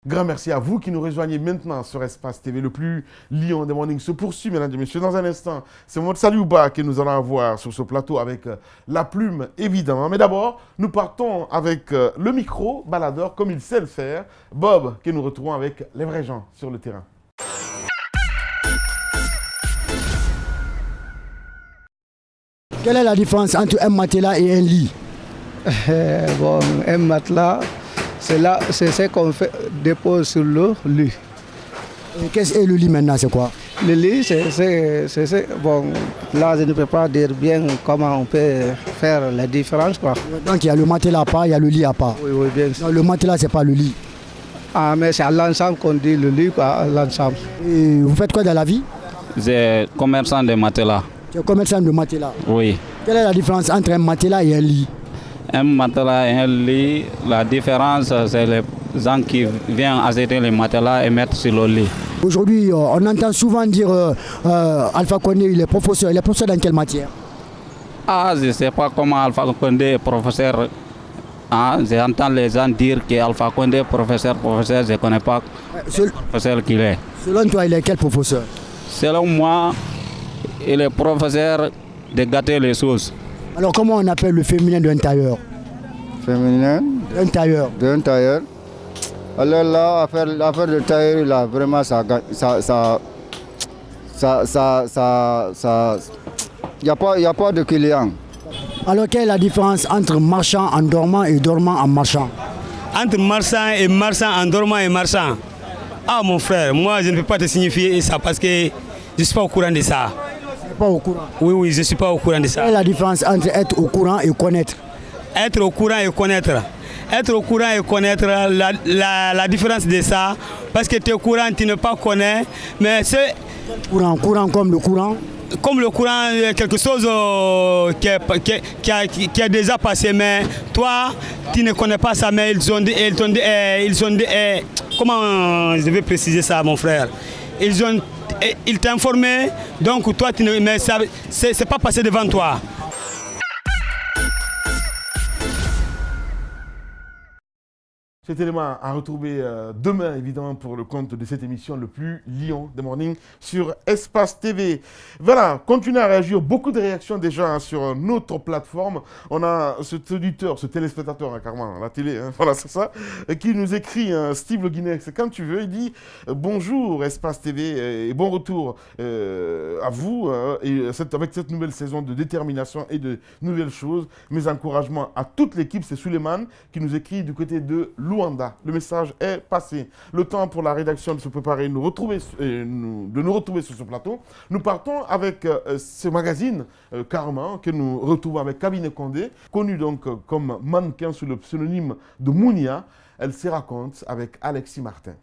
Grand merci à vous qui nous rejoignez maintenant sur Espace TV. Le plus lion des mornings se poursuit, mesdames et messieurs. Dans un instant, c'est mon salut bas que nous allons avoir sur ce plateau avec la plume, évidemment. Mais d'abord, nous partons avec le micro baladeur, comme il sait le faire. Bob, que nous retrouvons avec les vrais gens sur le terrain. Quelle est la différence entre un matelas et un lit? Bon, un matelas, c'est ce qu'on dépose sur le lit. Et qu'est-ce que le lit maintenant, c'est quoi? Le lit, bon, là je ne peux pas dire bien comment on peut faire la différence, quoi. Donc il y a le matelas à part, il y a le lit à part. Oui, bien sûr. Non, le matelas, c'est pas le lit. Ah, mais c'est à l'ensemble qu'on dit le lit, quoi, à l'ensemble. Et vous faites quoi dans la vie? C'est commerçant de matelas. Tu es commerçant de matelas. Oui. Quelle est la différence entre un matelas et un lit? Un matelas et un lit, la différence, c'est les gens qui viennent acheter les matelas et mettre sur le lit. Aujourd'hui, on entend souvent dire Alpha Condé, il est professeur. Il est professeur dans quelle matière? Ah, je ne sais pas comment Alpha Condé est professeur. Ah, j'entends les gens dire qu'Alpha Condé est professeur, je ne connais pas le professeur qu'il est. Selon toi, il est quel professeur? Selon moi, il est professeur de gâter les choses. Alors comment on appelle le féminin d'un tailleur? Féminin? D'un tailleur. D'un tailleur. Alors là, l'affaire de tailleur, là, vraiment, il n'y a pas de client. Alors quelle est la différence entre marchand en dormant et dormant en marchant? Entre marchand et marchand, en dormant et marchand. Ah mon frère, moi je ne peux pas te signifier ça parce que je ne suis pas au courant de ça. Pas au courant. Oui, je ne suis pas au courant de ça. Quelle est la différence entre être au courant et connaître? Être au courant et connaître. Être au courant et connaître, la différence de ça, parce que tu es au courant, tu ne pas connais, mais c'est... Courant comme le courant? Comme le courant, quelque chose qui a déjà passé, mais toi, tu ne connais pas ça, mais ils ont dit, comment je vais préciser ça, mon frère? Ils t'ont informé, donc toi, mais ça, c'est pas passé devant toi. Cet élément à retrouver demain, évidemment, pour le compte de cette émission le plus lion des mornings sur Espace TV. Voilà, continuez à réagir. Beaucoup de réactions déjà hein, sur notre plateforme. On a cet auditeur, ce téléspectateur, hein, carrément, à la télé, hein, voilà, c'est ça, qui nous écrit, Steve Le Guinée, c'est quand tu veux, il dit bonjour Espace TV et bon retour à vous et avec cette nouvelle saison de détermination et de nouvelles choses. Mes encouragements à toute l'équipe, c'est Suleiman qui nous écrit du côté de Luanda. Le message est passé. Le temps pour la rédaction de se préparer, de nous retrouver sur ce plateau. Nous partons avec ce magazine Carrément que nous retrouvons avec Cabinet Condé, connu donc comme mannequin sous le pseudonyme de Mounia. Elle se raconte avec Alexis Martin.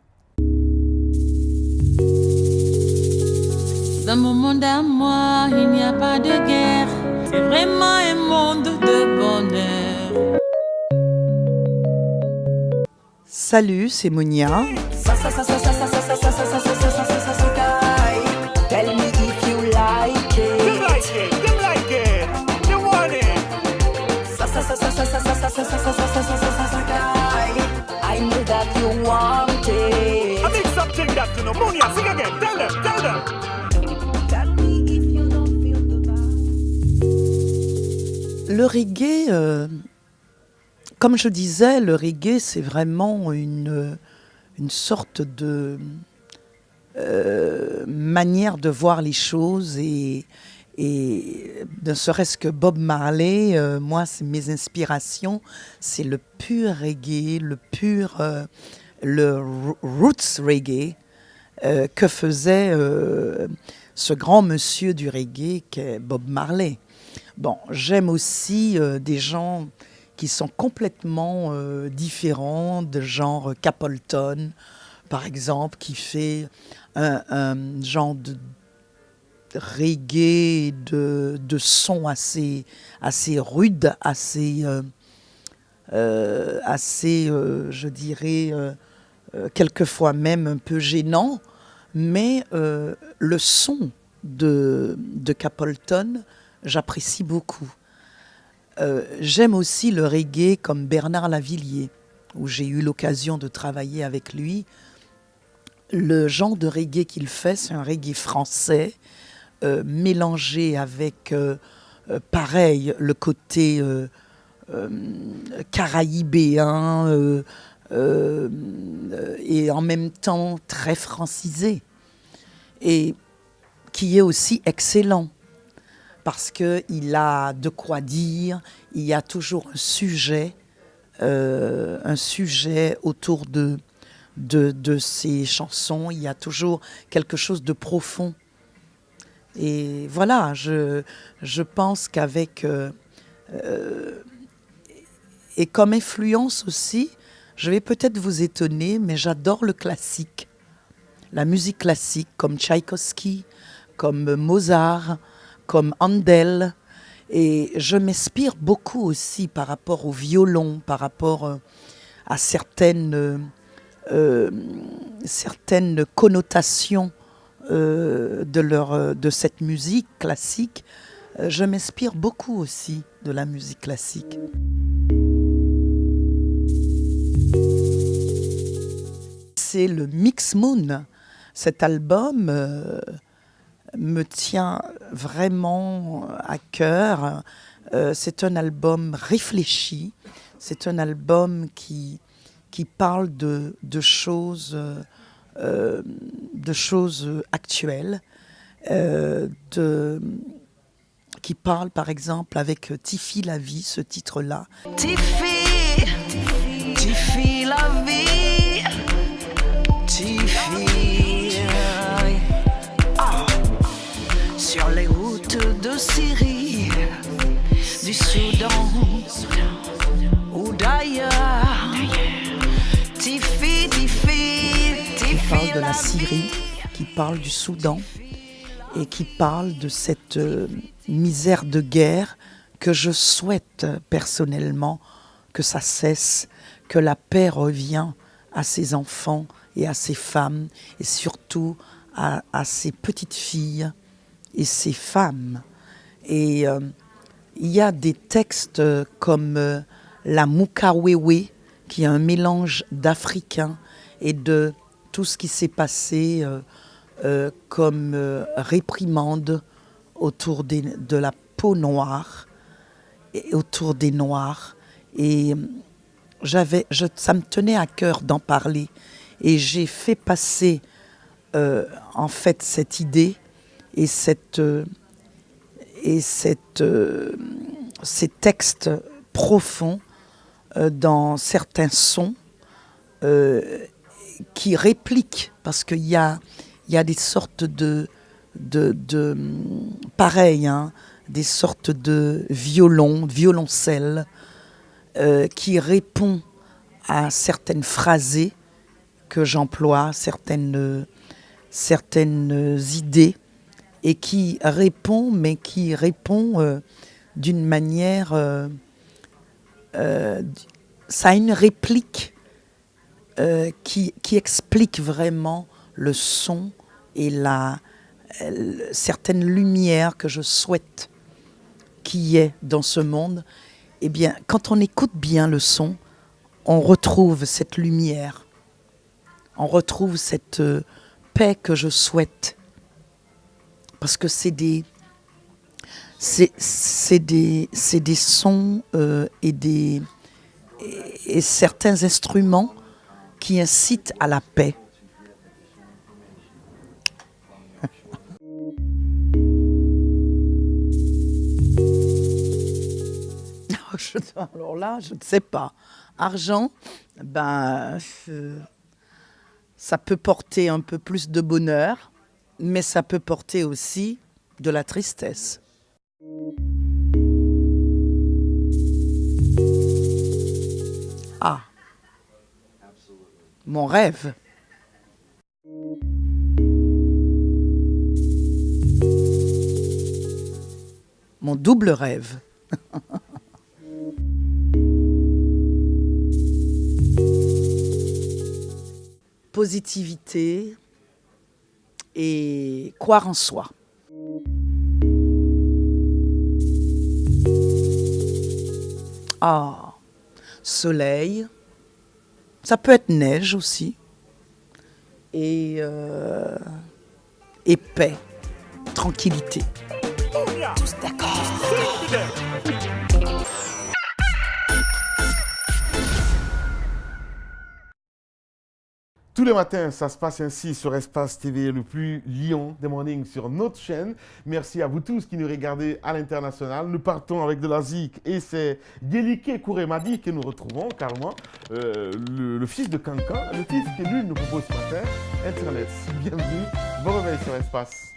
Dans mon monde à moi, il n'y a pas de guerre. C'est vraiment un monde de bonheur. Salut, c'est Mounia. Tell me if you like it. You like it, you like it, you want it. I know that you want it. I think something that you know. Monia, sing again. Tell them, tell them. Tell me if you don't feel the vibe. Le reggae, comme je disais, le reggae, c'est vraiment une sorte de manière de voir les choses et ne serait-ce que Bob Marley, moi, c'est mes inspirations, c'est le pur reggae, le roots reggae que faisait ce grand monsieur du reggae qu'est Bob Marley. Bon, j'aime aussi des gens qui sont complètement différents, de genre Capleton, par exemple, qui fait un genre de reggae, de son assez rude, assez je dirais, quelquefois même un peu gênant, mais le son de Capleton, j'apprécie beaucoup. J'aime aussi le reggae comme Bernard Lavillier. où j'ai eu l'occasion de travailler avec lui. Le genre de reggae qu'il fait, c'est un reggae français, mélangé avec, pareil, le côté caraïbéen, et en même temps très francisé, et qui est aussi excellent, parce qu'il a de quoi dire, il y a toujours un sujet autour de ces chansons, il y a toujours quelque chose de profond. Et voilà, je pense qu'avec... et comme influence aussi, je vais peut-être vous étonner, mais j'adore le classique. La musique classique, comme Tchaïkovski, comme Mozart, comme Handel. Et je m'inspire beaucoup aussi par rapport au violon, par rapport à certaines connotations de cette musique classique. Je m'inspire beaucoup aussi de la musique classique. C'est le Mix Moon. Cet album me tient vraiment à cœur. C'est un album réfléchi. C'est un album qui parle de choses actuelles, qui parle par exemple avec Tiffy la vie, ce titre-là. Tiffy la vie, Tiffy, sur les routes de Syrie, du Soudan ou d'ailleurs. Tiffy, qui parle de la Syrie, qui parle du Soudan et qui parle de cette misère de guerre que je souhaite personnellement que ça cesse, que la paix revienne à ces enfants et à ces femmes et surtout à ces petites filles et ces femmes. Et il y a des textes comme la Mukawewe, qui est un mélange d'africain et de tout ce qui s'est passé comme réprimande autour de la peau noire et autour des Noirs. Et ça me tenait à cœur d'en parler. Et j'ai fait passer en fait cette idée et ces textes profonds dans certains sons qui répliquent, parce qu'il y a des sortes de pareil, hein, des sortes de violoncelles qui répondent à certaines phrasées que j'emploie, certaines idées, et qui répond d'une manière... ça a une réplique qui explique vraiment le son et certaines lumières que je souhaite qu'il y ait dans ce monde. Eh bien, quand on écoute bien le son, on retrouve cette lumière, on retrouve cette paix que je souhaite. Parce que c'est des sons et certains instruments qui incitent à la paix. Alors là, je ne sais pas. Argent, ça peut porter un peu plus de bonheur, mais ça peut porter aussi de la tristesse. Ah, mon rêve. Mon double rêve. Positivité et croire en soi. Ah, soleil, Ça peut être neige aussi. Et paix, tranquillité. Tous d'accord. Tous les matins, ça se passe ainsi sur Espace TV, le plus lion des mornings sur notre chaîne. Merci à vous tous qui nous regardez à l'international. Nous partons avec de la zik et c'est Yelike Kouremadi que nous retrouvons, carrément, le fils de Kankan, le titre que lui nous propose ce matin, Internet. Bienvenue, bon réveil sur Espace.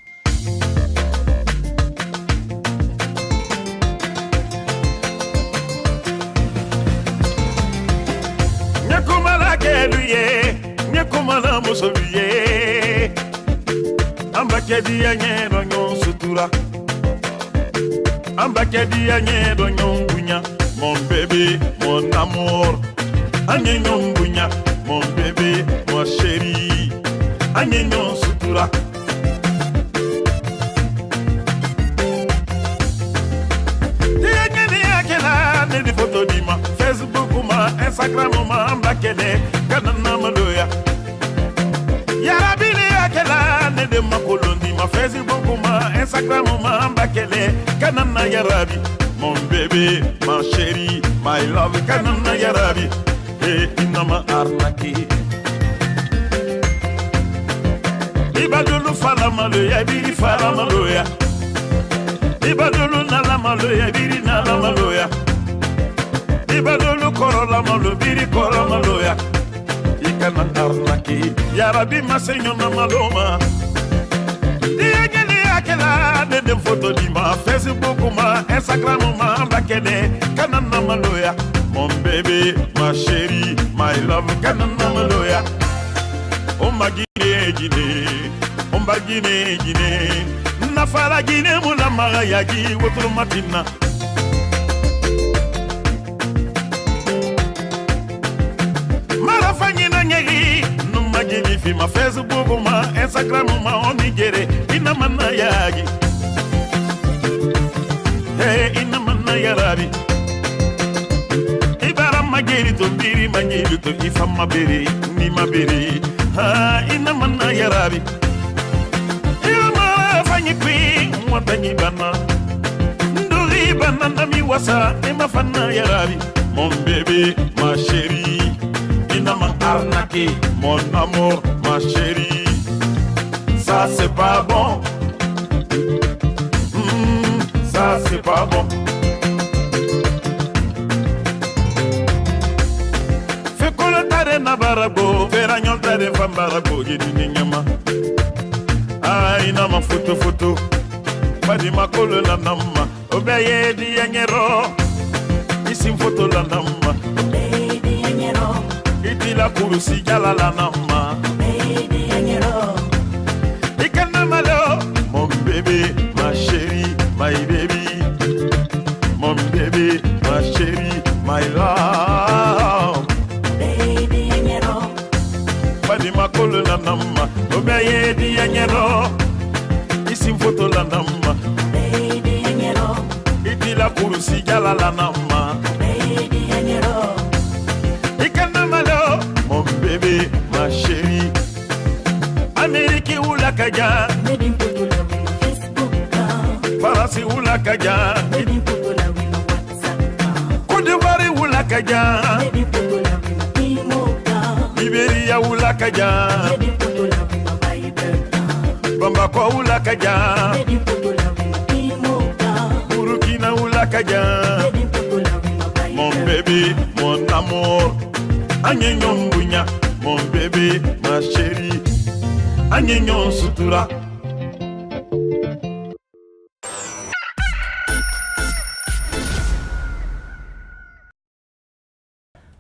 Kumana musobiye ambakedi anye donyo sutura ambakedi anye donyo ngunya mon bébé mon amour anye ngunya mon bébé mon chéri anye sutura ne di photo di ma Facebook ma Instagram ma ambakede kanana maloya Yarabili akela ne de makolondi ma Facebook ma Instagram ma ambakele kanana yarabi mon bébé ma chérie my love kanana yarabi inama arnaki ibadulu fala maloya biri fala maloya ibadulu nala maloya biri nala maloya ibadulu korola malo biri korola maloya ikana arnaki yarabi masenyo na maloma diageli akela de photo di ma Facebook ma Instagram ma bakene kana na maloya mon bébé ma chérie my love kana na maloya o magine gine na fara gine mu na magayagi wotro matina fi ma Facebook ma Instagram ma onigere ina manna yagi ina manna yarabi ibara mageri to biri mageri to ifa mabere ni mabere ina manna yarabi ima fanyi kwi watanyi bana nduri bana ndami wasa ima fanna yarabi mon bébé ma chérie ma arnaqué, mon amour, ma chérie. Ça c'est pas bon. Ça c'est pas bon. Fais qu'on le tare na barabo, veragnon tare fam barabo, yedi ninyama. Ah, ina ma photo. Padi ma kolo la namma, obeye di yanyero. Ici photo la namma. La kurusi jala la nama baby anyero ikana malo mon bébé ma chérie my baby mon bébé ma chérie my love baby anyero padi makolo la nama obeye di anyero isi photo la nama baby anyero iti la kurusi jala la nama baby anyero mon bébé, ma chérie. Amérique ou la Kaja, Farasi ou la Kaja, Côte d'Ivoire ou la Kaja, Libéria ou la Kaja, Bamako ou la Kaja, Burkina ou la Kaja. Mon bébé, mon amour. Agnenon bunya, mon bébé, ma chérie. Agnenon sutura.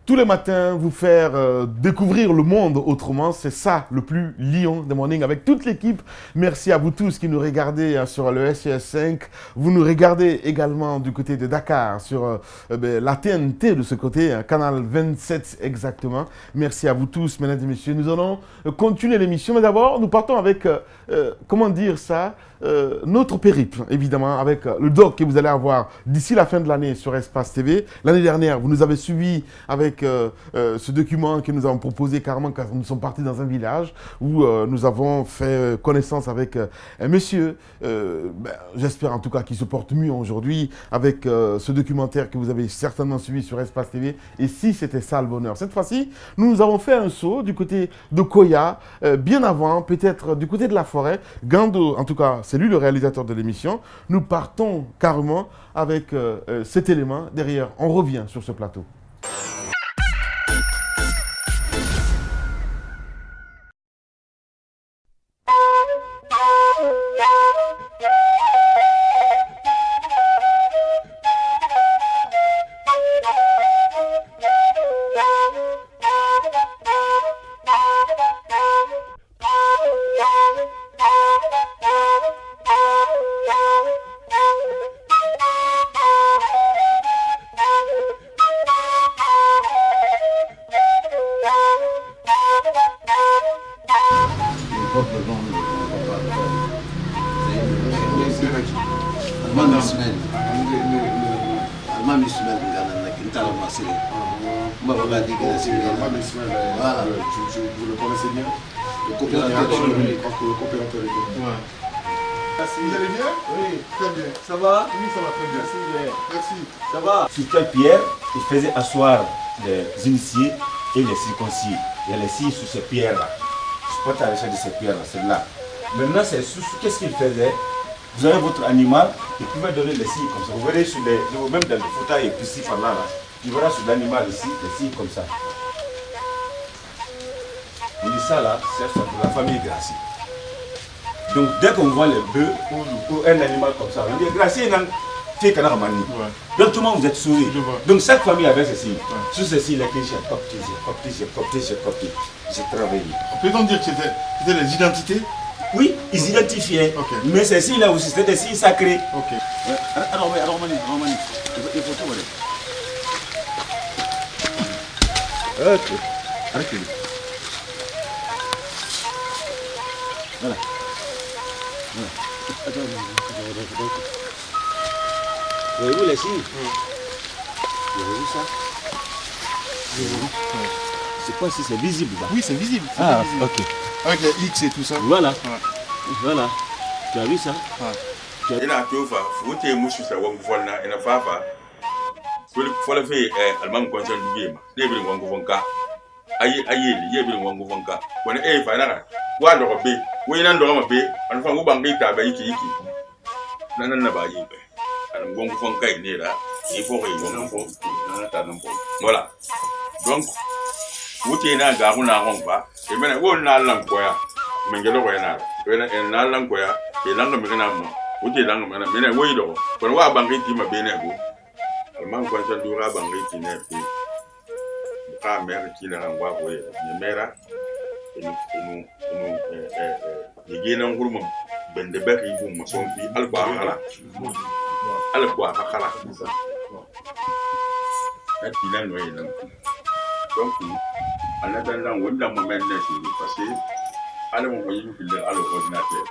Tous les matins, vous faire découvrir le monde autrement, c'est ça le plus lion des mornings avec toute l'équipe. Merci à vous tous qui nous regardez sur le SES 5. Vous nous regardez également du côté de Dakar sur la TNT de ce côté, canal 27 exactement. Merci à vous tous, mesdames et messieurs. Nous allons continuer l'émission, mais d'abord, nous partons avec, comment dire ça, notre périple, évidemment, avec le doc que vous allez avoir d'ici la fin de l'année sur Espace TV. L'année dernière, vous nous avez suivis avec avec ce document que nous avons proposé carrément quand nous sommes partis dans un village où nous avons fait connaissance avec un monsieur, j'espère en tout cas qu'il se porte mieux aujourd'hui avec ce documentaire que vous avez certainement suivi sur Espace TV. Et si c'était ça le bonheur. Cette fois-ci, nous avons fait un saut du côté de Koya, bien avant, peut-être du côté de la forêt. Gando, en tout cas, c'est lui le réalisateur de l'émission. Nous partons carrément avec cet élément derrière. On revient sur ce plateau. Vous le connaissez bien? Le coopérateur est bon. Vous allez bien? Oui, très bien. Ça va? Oui, ça va très bien. Merci. Ça va? Sur quelle pierre il faisait asseoir les initiés et les circoncis. Il y a les signes sur ces pierres-là. Je ne peux pas t'arrêter de ces pierres-là, celle-là. Maintenant, c'est sous qu'est-ce qu'il faisait? Vous avez votre animal, il pouvait donner les signes comme ça. Vous verrez sur les, même dans le fauteuil et ici par là, il verra sur l'animal ici, les signes comme ça. On dit ça là, c'est pour la famille Gracie. Donc dès qu'on voit les bœufs ou un animal comme ça, on dit Gracie est un fait canard mani. Donc tout le monde vous êtes souri. Donc chaque famille avait ses signes. Sur ces signes, j'ai copté. J'ai travaillé. Peut-on dire que c'était les identités? Oui, ils identifiaient. Okay. Mais ces signes-là aussi, c'était des signes sacrés. Ok. Alors, Mani, il faut tout voir. Ok. Arrêtez. Voilà. Voyez-vous les signes? Voyez-vous ça? C'est quoi si c'est visible là? Oui, c'est visible. Ah, visible. Ok. Avec les X et tout ça. Voilà. Voilà. Tu as vu ça? Il y a un peu de faut que vous soyez un peu de fafa. Il faut le faire. Allemand conscient du game. Il y a un peu de cas. Il y a un peu de cas. Quand il y a un peu de cas. Wa do be we nan do ma be an fa nguban be ta ba yiki nan na ba yi be an gongu fon kay ne la il faut que gongu fon nan ta nan po voilà donc wuti na ga huna hon ba e mena wo na lan ko ya men gelo ko na we na lan ko ya e lan ga me na mo wuti lan ga mena wo yi do ko wa ba ngi ti ma be ne go man ko san do ra ba ngi ti ne pe ka mer ki na ngwa ko ye mera Yegena nguruma bende bek yi mu son fi alba khala atilan no yelan donc ana dan dan wanda mo men ne ci parce que ala mo yi fi le ala ordinateur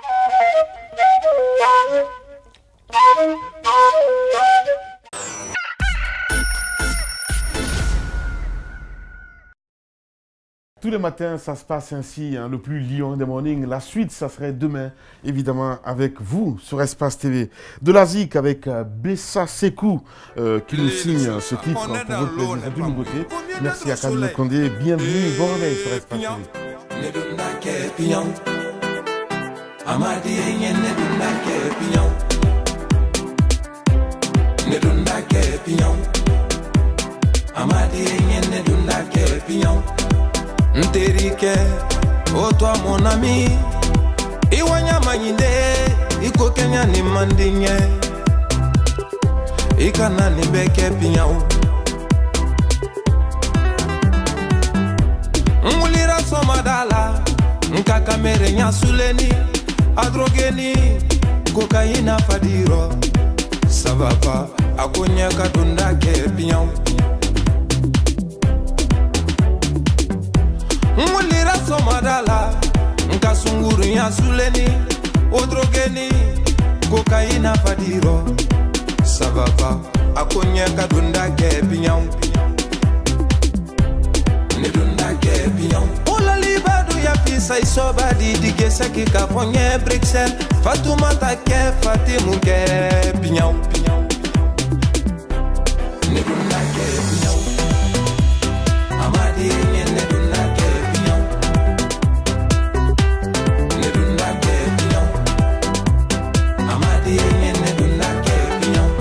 Tous les matins, ça se passe ainsi, hein, le plus lion des mornings. La suite, ça serait demain, évidemment, avec vous sur Espace TV. De la zik avec Bessa Sekou qui nous signe ce titre pour votre plaisir. C'est une nouveauté. Merci à Camille Condé. Bienvenue, bon réveil sur Espace TV. Nterike, oh toi mon ami, Iwanya Mayinde, Iko Kenya ni mandinye, Ikana ni beke pinyao. Mulira somadala, Nkaka mere nya suleni, Adrogeni, Kokaina fadiro, Savapa, Akonya kadunda ke pinyao. Mulira somadala, Nkasunguru ya suleni, Odrogeni, Kokaina fadiro, Savapa, Akonya kadunda ke pinyao. Sai soba di gesa ki ka fonye Bruxelles Fatoumata ke Fatimou ke Pignon Nedunda ke Pignon Amadi Nedunda ke Pignon Nedunda ke Pignon Amadi Nedunda ke Pignon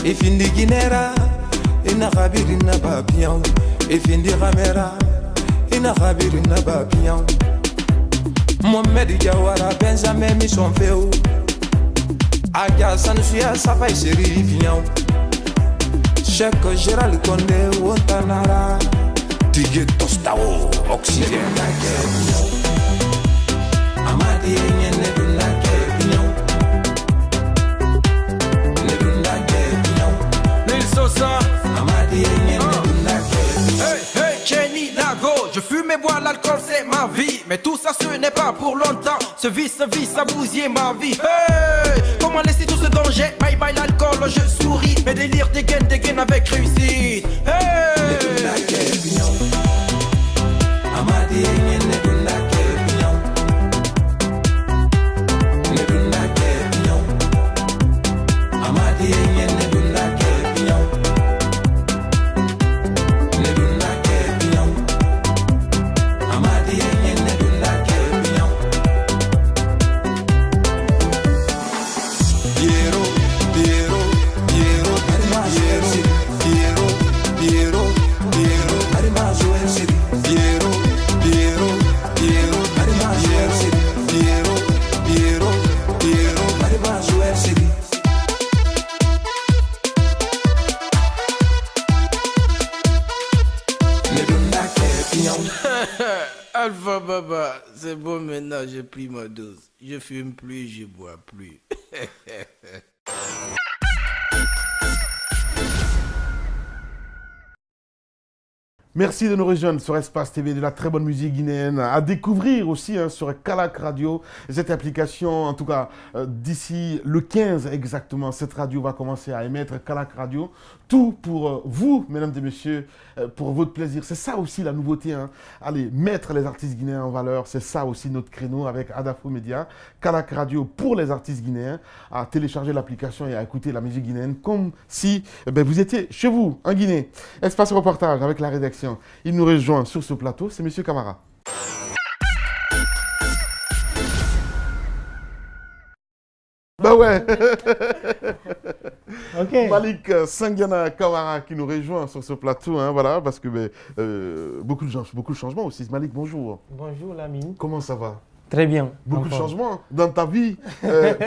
Ifindi ginera ina khabiri na bapian ifindi kamera ina khabiri na bapian Mohamed Jawara Benjamin Mission Feu Aja Sanusia Safai Seri Pian Cheikh Gérald Condé Wontanara Tige Tostao Oxygène Amadi Nyene Dunake Pian Hey, Kenny Nago, je fume et bois l'alcool, c'est ma vie. Mais tout ça, ce n'est pas pour longtemps. Ce vice, ça bousille ma vie. Hey, comment laisser tout ce danger? Bye bye l'alcool, je souris. Mes délires dégaine avec réussite. Hey, Alpha Baba, c'est bon maintenant, j'ai pris ma dose. Je fume plus, je bois plus. Merci de nous rejoindre sur Espace TV, de la très bonne musique guinéenne à découvrir aussi sur Kalak Radio. Cette application, en tout cas, d'ici le 15 exactement, cette radio va commencer à émettre Kalak Radio. Tout pour vous, mesdames et messieurs, pour votre plaisir. C'est ça aussi la nouveauté. Allez, mettre les artistes guinéens en valeur, c'est ça aussi notre créneau avec Adafo Media. Kalak Radio pour les artistes guinéens, à télécharger l'application et à écouter la musique guinéenne comme si vous étiez chez vous, en Guinée. Espace reportage avec la rédaction. Il nous rejoint sur ce plateau, c'est M. Camara. Bah ouais. Okay. Malik Sangiana Kamara qui nous rejoint sur ce plateau, voilà, parce que beaucoup de changements aussi. Malik, bonjour. Bonjour Lamine. Comment ça va? Très bien. Beaucoup de changements dans ta vie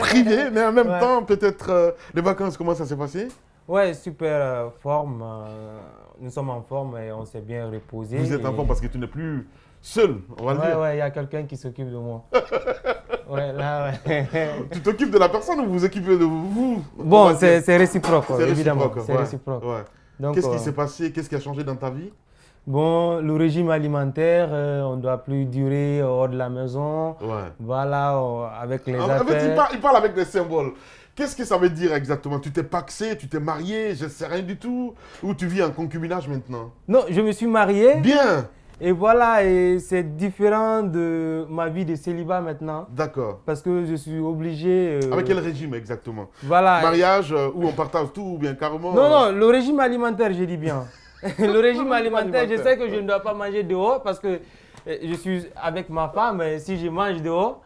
privée, mais en même temps, peut-être les vacances, comment ça s'est passé? Ouais, super forme. Nous sommes en forme et on s'est bien reposé. Vous êtes en forme parce que tu n'es plus seul, on va le dire. Ouais, il y a quelqu'un qui s'occupe de moi. Ouais, là, ouais. Tu t'occupes de la personne ou vous occupez de vous? Bon, c'est réciproque, évidemment. C'est réciproque. Ouais. Qu'est-ce qui s'est passé? Qu'est-ce qui a changé dans ta vie? Bon, le régime alimentaire, on ne doit plus durer hors de la maison. Ouais. Voilà, avec les affaires. En fait, il parle avec des symboles. Qu'est-ce que ça veut dire exactement? Tu t'es paxé, tu t'es marié, je ne sais rien du tout? Ou tu vis en concubinage maintenant? Non, je me suis marié. Bien. Et voilà, et c'est différent de ma vie de célibat maintenant. D'accord. Parce que je suis obligé... Avec quel régime exactement? Voilà. Mariage où on partage tout ou bien carrément? Non, le régime alimentaire, je dis bien. Le régime alimentaire, je sais que je ne dois pas manger dehors parce que je suis avec ma femme et si je mange dehors,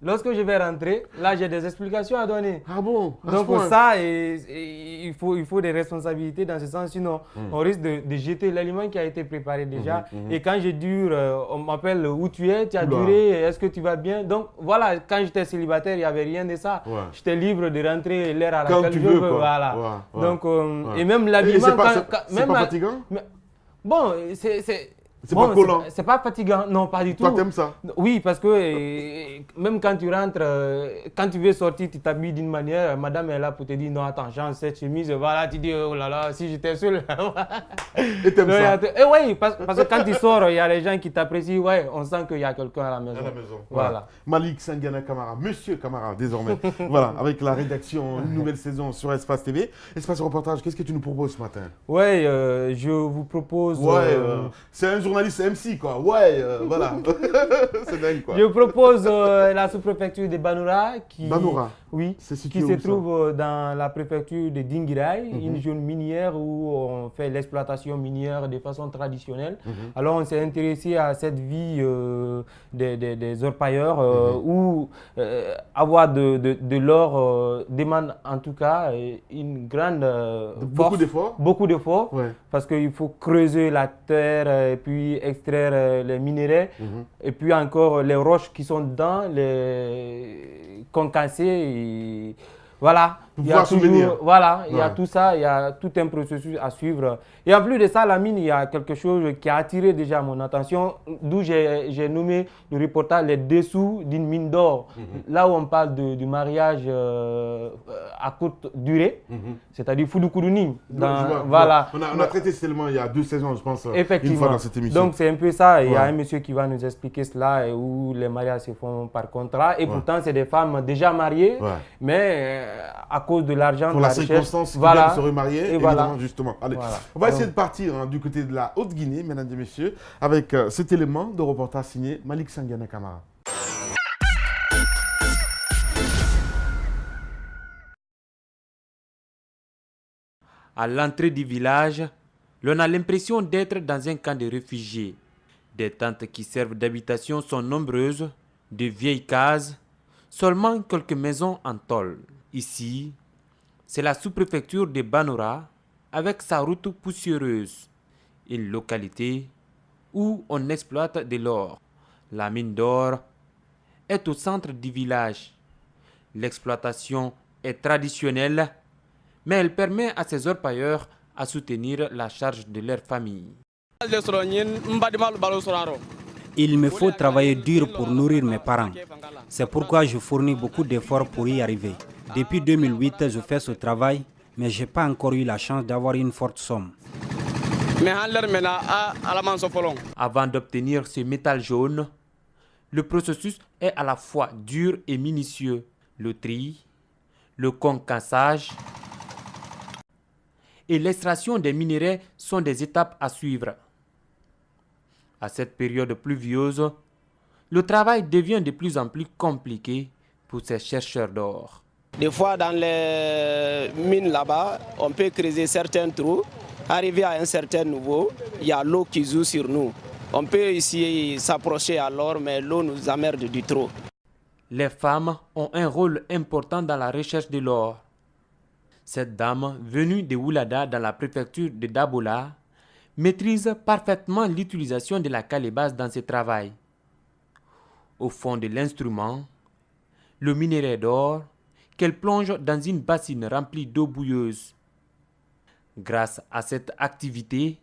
lorsque je vais rentrer, là j'ai des explications à donner. Ah bon? Donc ça, il faut des responsabilités dans ce sens, sinon on risque de jeter l'aliment qui a été préparé déjà. Et quand je dure, on m'appelle où tu es, tu as duré, est-ce que tu vas bien? Donc voilà, quand j'étais célibataire, il n'y avait rien de ça. J'étais libre de rentrer l'heure à laquelle je veux. Voilà. Donc, et même l'habillement... C'est pas fatigant? Bon, c'est pas collant. C'est pas fatigant, non, pas du tout. Toi, t'aimes ça? Oui, parce que même quand tu rentres, quand tu veux sortir, tu t'habilles d'une manière, madame est là pour te dire non, attends, change cette chemise, voilà, tu dis oh là là, si j'étais seul. Et t'aimes ça? Et oui, parce que quand tu sors, il y a les gens qui t'apprécient, ouais, on sent qu'il y a quelqu'un à la maison. Voilà. Malik Sangiana Camara, Monsieur Camara, désormais. Voilà, avec la rédaction, une nouvelle saison sur Espace TV. Espace Reportage, qu'est-ce que tu nous proposes ce matin? Ouais, je vous propose... c'est un journaliste MC, quoi. Voilà. C'est dingue, quoi. Je propose la sous-préfecture de Banoura qui se trouve dans la préfecture de Dinguiraye, une zone minière où on fait l'exploitation minière de façon traditionnelle. Alors on s'est intéressé à cette vie des orpailleurs où avoir de l'or demande en tout cas une grande force, beaucoup d'efforts, parce qu'il faut creuser la terre et puis extraire les minéraux et puis encore les roches qui sont dedans, les concassées. Voilà, il y a toujours, il y a tout ça, il y a tout un processus à suivre. Et en plus de ça, la mine, il y a quelque chose qui a attiré déjà mon attention, d'où j'ai nommé le reportage Les Dessous d'une mine d'or. Là où on parle du mariage à courte durée, c'est-à-dire Fudukuduni. Voilà. On a traité seulement il y a 2 saisons, je pense, une fois dans cette émission. Donc c'est un peu ça, il y a un monsieur qui va nous expliquer cela, et où les mariages se font par contrat. Et pourtant, c'est des femmes déjà mariées, mais à cause de l'argent, pour la circonstance, qui viennent se remarier, évidemment, justement. Allez, on va essayer de partir du côté de la Haute-Guinée, mesdames et messieurs, avec cet élément de reportage signé Malik Sangiana Camara. À l'entrée du village, l'on a l'impression d'être dans un camp de réfugiés. Des tentes qui servent d'habitation sont nombreuses, de vieilles cases, seulement quelques maisons en tôle. Ici, c'est la sous-préfecture de Banoura avec sa route poussiéreuse, une localité où on exploite de l'or. La mine d'or est au centre du village. L'exploitation est traditionnelle, mais elle permet à ces orpailleurs à soutenir la charge de leur famille. Il me faut travailler dur pour nourrir mes parents. C'est pourquoi je fournis beaucoup d'efforts pour y arriver. Depuis 2008, je fais ce travail, mais je n'ai pas encore eu la chance d'avoir une forte somme. Avant d'obtenir ce métal jaune, le processus est à la fois dur et minutieux. Le tri, le concassage et l'extraction des minéraux sont des étapes à suivre. À cette période pluvieuse, le travail devient de plus en plus compliqué pour ces chercheurs d'or. Des fois, dans les mines là-bas, on peut creuser certains trous. Arrivé à un certain niveau, il y a l'eau qui joue sur nous. On peut ici s'approcher à l'or, mais l'eau nous emmerde du trop. Les femmes ont un rôle important dans la recherche de l'or. Cette dame, venue de Oulada dans la préfecture de Dabola, maîtrise parfaitement l'utilisation de la calebasse dans ses travaux. Au fond de l'instrument, le minerai d'or qu'elle plonge dans une bassine remplie d'eau bouilleuse. Grâce à cette activité,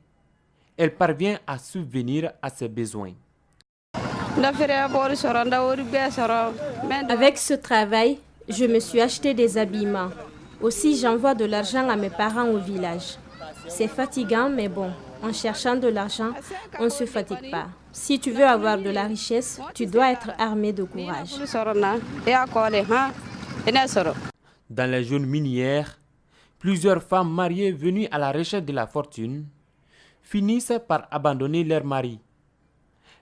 elle parvient à subvenir à ses besoins. Avec ce travail, je me suis acheté des habillements. Aussi, j'envoie de l'argent à mes parents au village. C'est fatigant, mais bon, en cherchant de l'argent, on ne se fatigue pas. Si tu veux avoir de la richesse, tu dois être armé de courage. Dans les zones minières, plusieurs femmes mariées venues à la recherche de la fortune finissent par abandonner leur mari.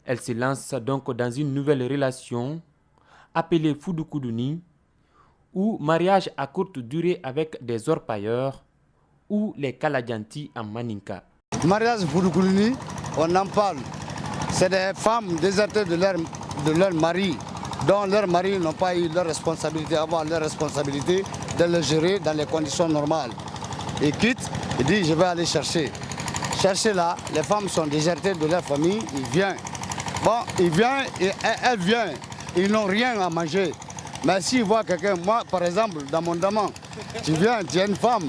Elles se lancent donc dans une nouvelle relation appelée Fudukuduni, ou mariage à courte durée avec des orpailleurs, ou les Kaladjanti en Maninka. Mariage Fudukuduni, on en parle. C'est des femmes désertées de leur mari dont leurs maris n'ont pas eu leur responsabilité, avoir leur responsabilité de le gérer dans les conditions normales. Ils quittent, ils disent je vais aller chercher. Chercher là, les femmes sont désertées de leur famille, ils viennent. Bon, ils viennent, et elles viennent, ils n'ont rien à manger. Mais s'ils voient quelqu'un, moi par exemple, dans mon daman, tu viens, tu es une femme,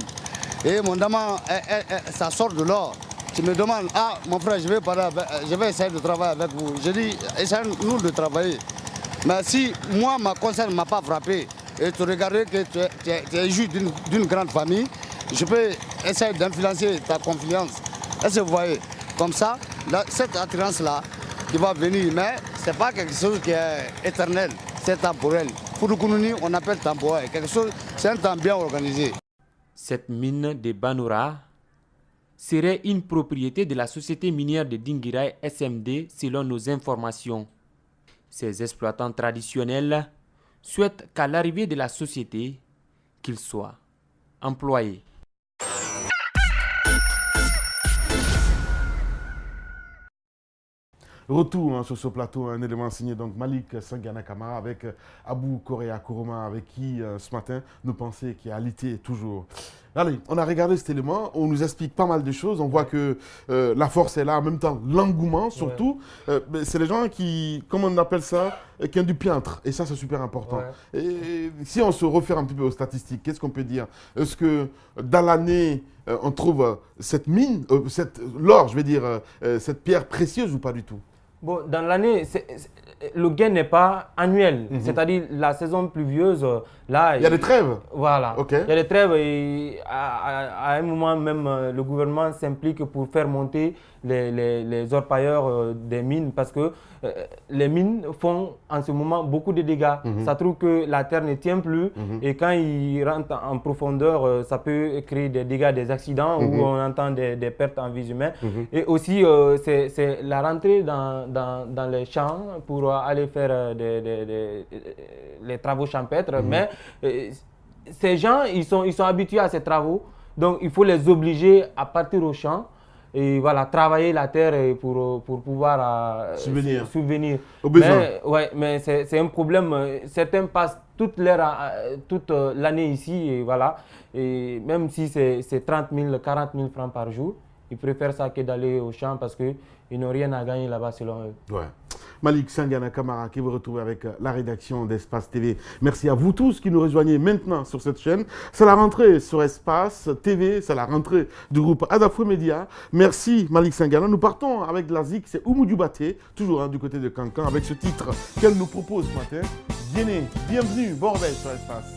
et mon daman, ça sort de l'or. Tu me demandes, ah mon frère, je vais essayer de travailler avec vous. Je dis, essayons-nous de travailler. Mais si moi, ma concerne ne m'a pas frappé, et tu regardes que tu es juste d'une grande famille, je peux essayer d'influencer ta confiance. Est-ce que vous voyez? Comme ça, cette attirance-là qui va venir, mais ce n'est pas quelque chose qui est éternel, c'est temporel. Pour nous, on appelle temporel. Quelque chose, c'est un temps bien organisé. Cette mine de Banoura serait une propriété de la société minière de Dinguiraye SMD selon nos informations. Ces exploitants traditionnels souhaitent qu'à l'arrivée de la société, qu'ils soient employés. Retour sur ce plateau, un élément signé donc Malik Sangana Kamara avec Abou Korea Koroma, avec qui ce matin nous pensons qu'il a alité toujours. Allez, on a regardé cet élément, on nous explique pas mal de choses, on voit que la force est là, en même temps l'engouement surtout. C'est les gens qui, comment on appelle ça, qui ont du piantre, et ça c'est super important. Et si on se réfère un petit peu aux statistiques, qu'est-ce qu'on peut dire? Est-ce que dans l'année, on trouve cette mine, l'or, je vais dire, cette pierre précieuse ou pas du tout? Bon, dans l'année, le gain n'est pas annuel, c'est-à-dire la saison pluvieuse, là... Il y a des trêves? Voilà, okay. Il y a des trêves et à un moment même, le gouvernement s'implique pour faire monter les orpailleurs des mines parce que les mines font en ce moment beaucoup de dégâts. Ça trouve que la terre ne tient plus et quand ils rentrent en profondeur, ça peut créer des dégâts, des accidents où on entend des pertes en vies humaines. Et aussi, c'est la rentrée dans les champs pour aller faire les travaux champêtres. Mais ces gens, ils sont habitués à ces travaux, donc il faut les obliger à partir au champ. Et voilà, travailler la terre pour pouvoir subvenir. Mais c'est un problème. Certains passent toute l'année ici, et voilà. Et même si c'est 30 000, 40 000 francs par jour, ils préfèrent ça que d'aller au champ parce qu'ils n'ont rien à gagner là-bas selon eux. Ouais. Malik Sangana Kamara qui vous retrouve avec la rédaction d'Espace TV. Merci à vous tous qui nous rejoignez maintenant sur cette chaîne. C'est la rentrée sur Espace TV, c'est la rentrée du groupe Adafou Média. Merci Malik Sangana. Nous partons avec la zik, c'est Oumou Dubaté, toujours du côté de Cancan, avec ce titre qu'elle nous propose ce matin. Bienvenue, bon réveil sur Espace.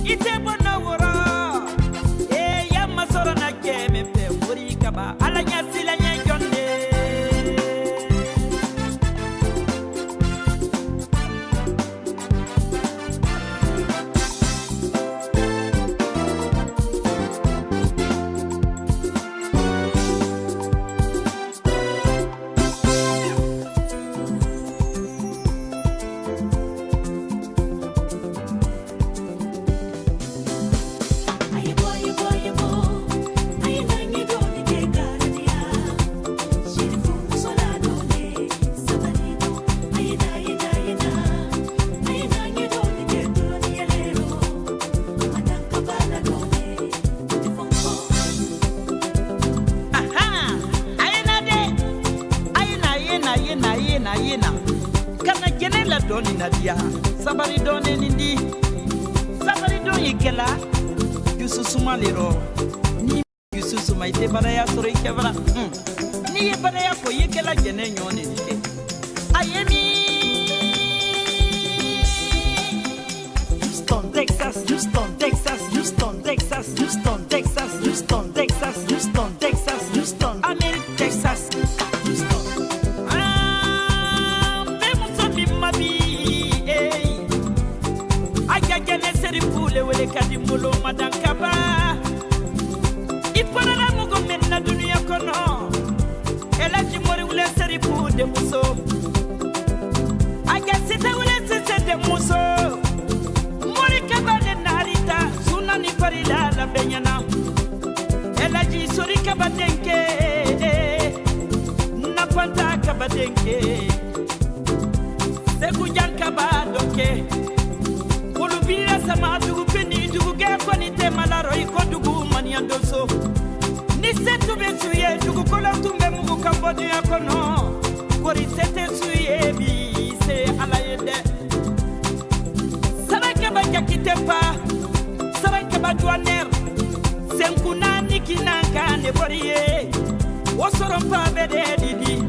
Ite bono woro nadia sabari done nindi sabari don yikela yususu malero ni yususu maite baraya soro ikebra ni baraya ko yikela jene nyone nite ayemi Houston Texas Houston Texas Houston Texas Houston Texas Houston Texas Houston Texas Houston America Texas Pule wele kadi mulo madankaba ipona la mugo menna dunia kono ela jimori wule seri pude muso aga sete wule sete muso mori kabane narita suna ni parila la benyana ela ji sori kabadenke na panta kabadenke seku jankaba doke Olubira sama dugu peni dugu ge kwani te malaro iko dugu maniandoso ni setu besuye dugu kola tumbe mugu kambodi yakono kori sete suye bi se alayede sarake banja kitepa sarake badwaner senkuna nikinanka ne boriye wosoron pa bede didi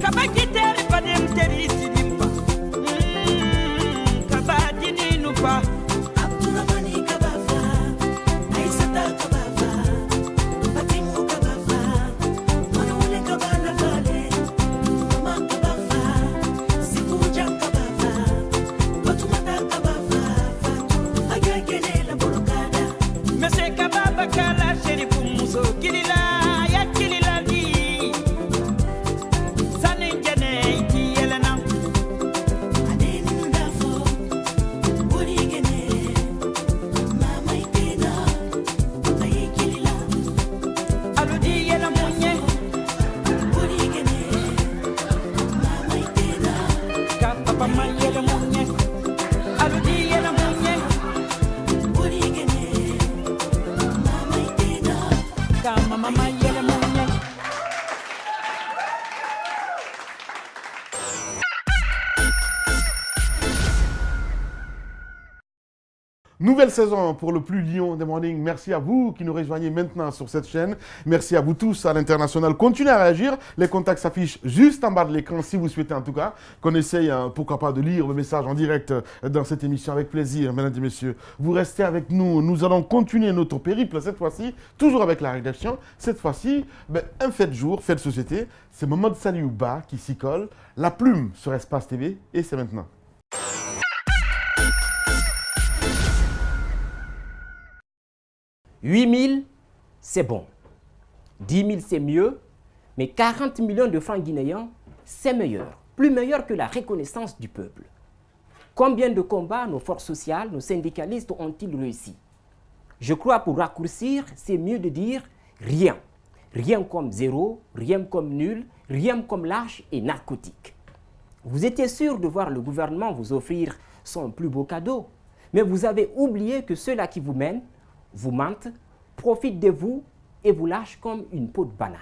kabakiteri badem terisi dimpa kabadini nupa Abdurrahmani kabafa Aisata kabafa Fatimu kabafa Mwanawale kabala vale Mama kabafa Sikuja kabafa Fatumata kabafa Fatu Agagene la bolokada Mese kababa kala sherifu muso Kilila ya kilila di Sanengene iti yelena Adeni nundafo Nouvelle saison pour le plus lion des mornings. Merci à vous qui nous rejoignez maintenant sur cette chaîne. Merci à vous tous à l'international. Continuez à réagir. Les contacts s'affichent juste en bas de l'écran si vous souhaitez en tout cas qu'on essaye, pourquoi pas, de lire vos messages en direct dans cette émission avec plaisir, mesdames et messieurs. Vous restez avec nous. Nous allons continuer notre périple cette fois-ci, toujours avec la rédaction. Cette fois-ci, un fait de jour, fait de société. C'est Mohamed Saliouba qui s'y colle. La plume sur Espace TV et c'est maintenant. 8 000, c'est bon. 10 000, c'est mieux. Mais 40 millions de francs guinéens, c'est meilleur. Plus meilleur que la reconnaissance du peuple. Combien de combats nos forces sociales, nos syndicalistes ont-ils réussi? Je crois pour raccourcir, c'est mieux de dire rien. Rien comme zéro, rien comme nul, rien comme lâche et narcotique. Vous étiez sûr de voir le gouvernement vous offrir son plus beau cadeau. Mais vous avez oublié que ceux-là qui vous mènent, vous mentent, profitent de vous et vous lâchent comme une peau de banane.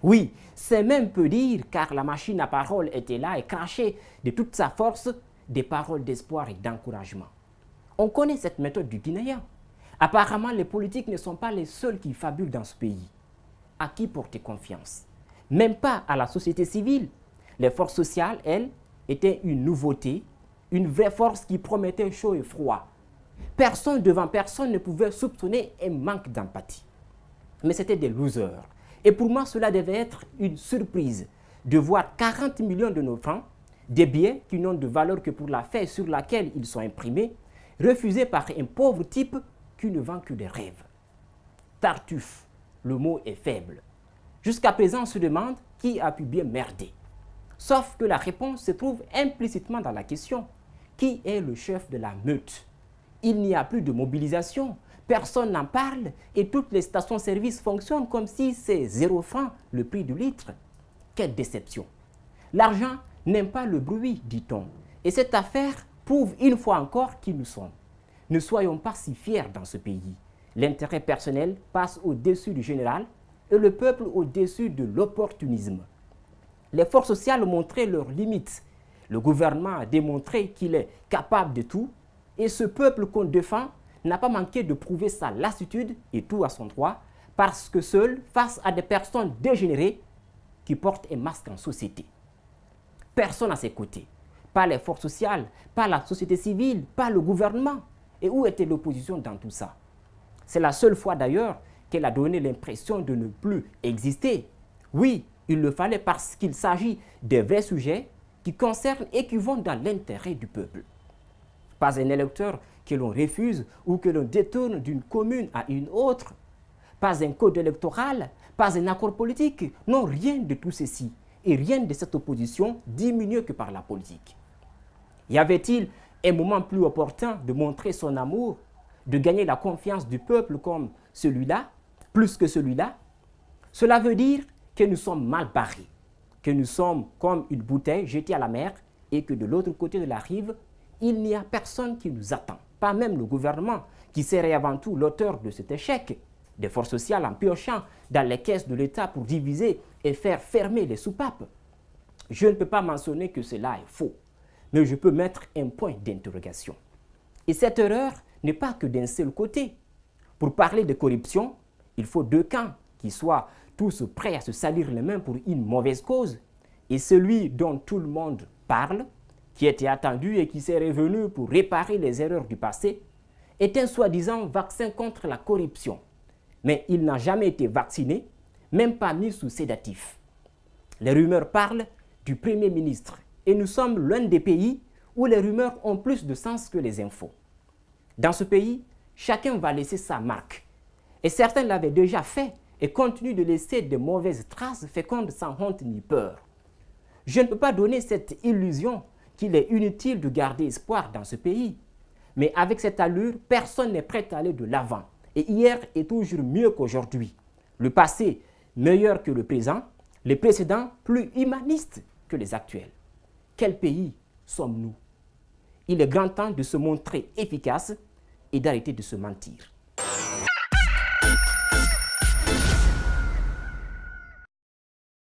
Oui, c'est même peu dire car la machine à parole était là et crachait de toute sa force des paroles d'espoir et d'encouragement. On connaît cette méthode du Guinéen. Apparemment, les politiques ne sont pas les seuls qui fabulent dans ce pays. À qui porter confiance? Même pas à la société civile. Les forces sociales, elles, étaient une nouveauté, une vraie force qui promettait chaud et froid. Personne devant personne ne pouvait soupçonner un manque d'empathie. Mais c'était des losers. Et pour moi, cela devait être une surprise de voir 40 millions de nos francs, des billets qui n'ont de valeur que pour la feuille sur laquelle ils sont imprimés, refusés par un pauvre type qui ne vend que des rêves. Tartuffe, le mot est faible. Jusqu'à présent, on se demande qui a pu bien merder. Sauf que la réponse se trouve implicitement dans la question. Qui est le chef de la meute? Il n'y a plus de mobilisation, personne n'en parle et toutes les stations-service fonctionnent comme si c'est 0 francs le prix du litre. Quelle déception! L'argent n'aime pas le bruit, dit-on. Et cette affaire prouve une fois encore qui nous sommes. Ne soyons pas si fiers dans ce pays. L'intérêt personnel passe au-dessus du général et le peuple au-dessus de l'opportunisme. Les forces sociales montraient leurs limites. Le gouvernement a démontré qu'il est capable de tout et ce peuple qu'on défend n'a pas manqué de prouver sa lassitude et tout à son droit parce que seul, face à des personnes dégénérées qui portent un masque en société. Personne à ses côtés, pas les forces sociales, pas la société civile, pas le gouvernement. Et où était l'opposition dans tout ça? C'est la seule fois d'ailleurs qu'elle a donné l'impression de ne plus exister. Oui, il le fallait parce qu'il s'agit de vrais sujets qui concernent et qui vont dans l'intérêt du peuple. Pas un électeur que l'on refuse ou que l'on détourne d'une commune à une autre. Pas un code électoral, pas un accord politique. Non, rien de tout ceci. Et rien de cette opposition diminue que par la politique. Y avait-il un moment plus opportun de montrer son amour, de gagner la confiance du peuple comme celui-là, plus que celui-là? Cela veut dire que nous sommes mal barrés, que nous sommes comme une bouteille jetée à la mer et que de l'autre côté de la rive, il n'y a personne qui nous attend, pas même le gouvernement, qui serait avant tout l'auteur de cet échec, des forces sociales en piochant dans les caisses de l'État pour diviser et faire fermer les soupapes. Je ne peux pas mentionner que cela est faux, mais je peux mettre un point d'interrogation. Et cette erreur n'est pas que d'un seul côté. Pour parler de corruption, il faut deux camps qui soient tous prêts à se salir les mains pour une mauvaise cause. Et celui dont tout le monde parle, qui était attendu et qui serait venu pour réparer les erreurs du passé, est un soi-disant vaccin contre la corruption. Mais il n'a jamais été vacciné, même pas mis sous sédatif. Les rumeurs parlent du Premier ministre et nous sommes l'un des pays où les rumeurs ont plus de sens que les infos. Dans ce pays, chacun va laisser sa marque. Et certains l'avaient déjà fait et continuent de laisser de mauvaises traces fécondes sans honte ni peur. Je ne peux pas donner cette illusion qu'il est inutile de garder espoir dans ce pays. Mais avec cette allure, personne n'est prêt à aller de l'avant. Et hier est toujours mieux qu'aujourd'hui. Le passé, meilleur que le présent. Les précédents, plus humanistes que les actuels. Quel pays sommes-nous? Il est grand temps de se montrer efficace et d'arrêter de se mentir.